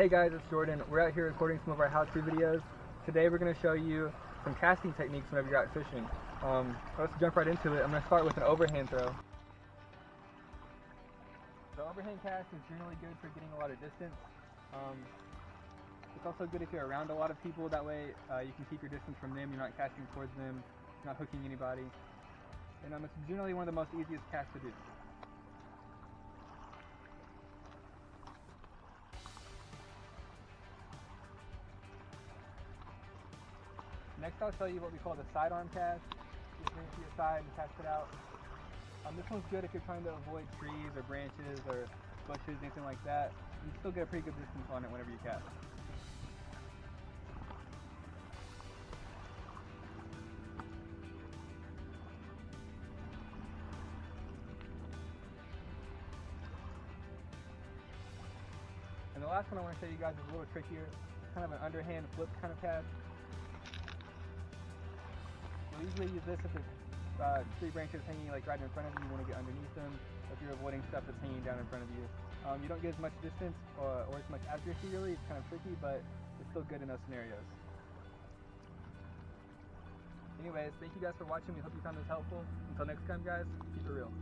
Hey guys, it's Jordan. We're out here recording some of our how-to videos. Today we're going to show you some casting techniques whenever you're out fishing. Let's jump right into it. I'm going to start with an overhand throw. The overhand cast is generally good for getting a lot of distance. It's also good if you're around a lot of people. That way you can keep your distance from them. You're not casting towards them, not hooking anybody. And it's generally one of the most easiest casts to do. Next I'll show you what we call the sidearm cast. Just bring it to your side and cast it out. This one's good if you're trying to avoid trees or branches or bushes, anything like that. You can still get a pretty good distance on it whenever you cast. And the last one I want to show you guys is a little trickier. It's kind of an underhand flip kind of cast. We usually use this if there's tree branches hanging like right in front of you. You want to get underneath them. If you're avoiding stuff that's hanging down in front of you, you don't get as much distance or as much accuracy. Really, it's kind of tricky, but it's still good in those scenarios. Anyways, thank you guys for watching. We hope you found this helpful. Until next time, guys, keep it real.